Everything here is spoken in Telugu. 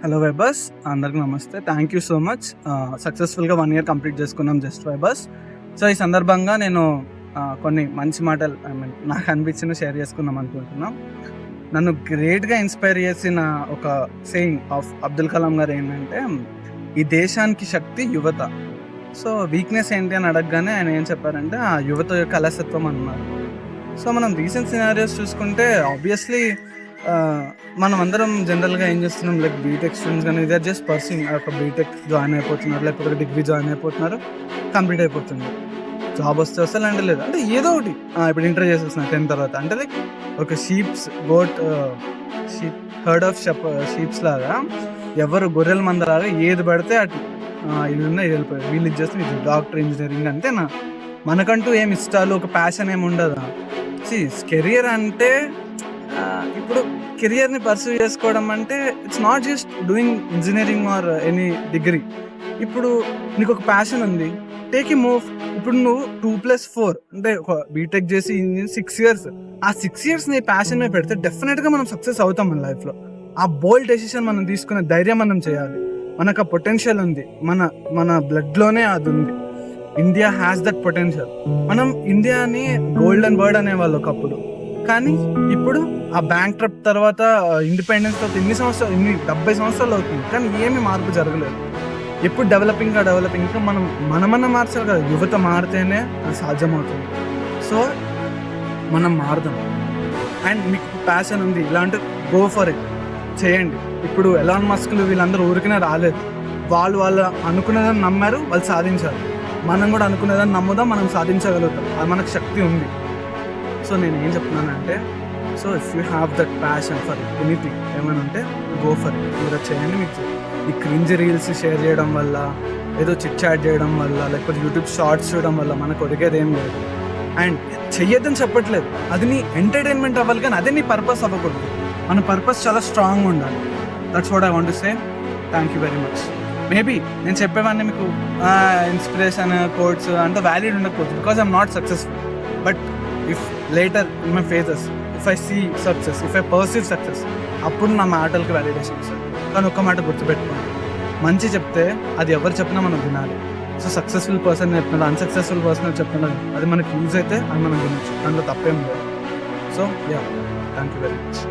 హలో వైబర్స్, అందరికి నమస్తే. Thank you so much. సక్సెస్ఫుల్గా 1 year కంప్లీట్ చేసుకున్నాం జస్ట్ వైబర్స్. సో ఈ సందర్భంగా నేను కొన్ని మంచి మాటలు నాకు అనిపించిన షేర్ చేసుకుందాం అనుకుంటున్నాం. నన్ను గ్రేట్గా ఇన్స్పైర్ చేసిన ఒక సేయింగ్ ఆఫ్ అబ్దుల్ కలాం గారు ఏంటంటే, ఈ దేశానికి శక్తి యువత. సో వీక్నెస్ ఏంటి అని అడగగానే ఆయన ఏం చెప్పారంటే, ఆ యువత యొక్క అలసత్వం అన్నారు. సో మనం రీసెంట్ సినారియోస్ చూసుకుంటే ఆబ్వియస్లీ మనం అందరం జనరల్గా ఏం చేస్తున్నాం, లైక్ బీటెక్ స్టూడెంట్స్ కానీ ఇదే జస్ట్ పర్సింగ్ ఒక బీటెక్ జాయిన్ అయిపోతున్నారు, లేకపోతే ఒక డిగ్రీ జాయిన్ అయిపోతున్నారు, కంప్లీట్ అయిపోతుంది. జాబ్ వస్తే వస్తే అంటే లేదు, అంటే ఏదో ఒకటి ఇప్పుడు ఇంటర్ చేసేస్తున్నారు 10th తర్వాత. అంటే లైక్ ఒక హర్డ్ ఆఫ్ షీప్స్ లాగా ఎవరు గొర్రెల మందలాగా ఏది పడితే అటు ఇది ఉన్నా ఇది వెళ్ళిపోయారు. వీళ్ళు ఇది చేస్తే ఇది డాక్టర్, ఇంజనీరింగ్ అంతేనా? మనకంటూ ఏమి ఇష్టాలు, ఒక ప్యాషన్ ఏమి ఉండదా? కెరియర్ అంటే ఇప్పుడు కెరియర్ని పర్సూ చేసుకోవడం అంటే it's not just doing engineering or any degree. ఇప్పుడు నీకు ఒక ప్యాషన్ ఉంది, టేక్ ఏ మూవ్. ఇప్పుడు నువ్వు 2+4 అంటే ఒక బీటెక్ చేసి 6 years, ఆ 6 years నీ ప్యాషన్ మీద పెడితే డెఫినెట్గా మనం సక్సెస్ అవుతాం మన లైఫ్లో. ఆ బోల్డ్ డెసిషన్ మనం తీసుకునే ధైర్యం మనం చేయాలి. మనకు ఆ పొటెన్షియల్ ఉంది, మన బ్లడ్లోనే అది ఉంది. India has that potential. మనం ఇండియాని గోల్డెన్ వర్డ్ అనేవాళ్ళు ఒకప్పుడు, కానీ ఇప్పుడు ఆ బ్యాంక్ ట్రప్ తర్వాత ఇండిపెండెన్స్ తర్వాత 70 సంవత్సరాలు అవుతుంది, కానీ ఏమీ మార్పు జరగలేదు. ఎప్పుడు డెవలపింగ్ ఇంకా మనమన్నా మార్చాలి కదా. యువత మారితేనే అది సాధ్యమవుతుంది. సో మనం మారుదాం. అండ్ మీకు ప్యాషన్ ఉంది ఇలాంటి, గో ఫర్ ఇట్, చేయండి. ఇప్పుడు ఎలాన్ మస్క్లు వీళ్ళందరూ ఊరికనే రాలేదు. వాళ్ళు అనుకునేదాన్ని నమ్మారు, వాళ్ళు సాధించారు. మనం కూడా అనుకునేదాన్ని నమ్ముదాం, మనం సాధించగలుగుతాం. అది మనకు శక్తి ఉంది. సో నేను ఏం చెప్తున్నానంటే, so if you have that passion for anything ఏమైనా ఉంటే గో ఫర్ ఇట్. మీరు చేయండి. మీకు ఈ క్రింజ్ రీల్స్ షేర్ చేయడం వల్ల, ఏదో చిట్ చాట్ చేయడం వల్ల, లేకపోతే యూట్యూబ్ షార్ట్స్ చూడడం వల్ల మనకు ఒరిగేది ఏం లేదు. అండ్ చెయ్యొద్దని చెప్పట్లేదు, అది నీ ఎంటర్టైన్మెంట్ అవ్వాలి, కానీ అదే నీ పర్పస్ అవ్వకూడదు. మన పర్పస్ చాలా స్ట్రాంగ్ ఉండాలి. That's what I want to say. Thank you very much. Maybe నేను చెప్పేవాడిని మీకు ఇన్స్పిరేషన్ కోట్స్ అంత వ్యాలిడ్ ఉండకపోవచ్చు, because I'm not successful. But if later in my phases, if I see success, if I perceive success, అప్పుడు నా మాటలకి వ్యాలిడేషన్ వస్తుంది. కానీ ఒక్క మాట గుర్తుపెట్టుకోండి, మంచి చెప్తే అది ఎవరు చెప్పినా మనం వినాలి. సో సక్సెస్ఫుల్ పర్సన్ చెప్తున్నారు, అన్సక్సెస్ఫుల్ పర్సన్ చెప్తున్నారు, అది మనకి యూజ్ అయితే అది మనం వినొచ్చు, దాంట్లో తప్పేం లేదు. So yeah, thank you very much.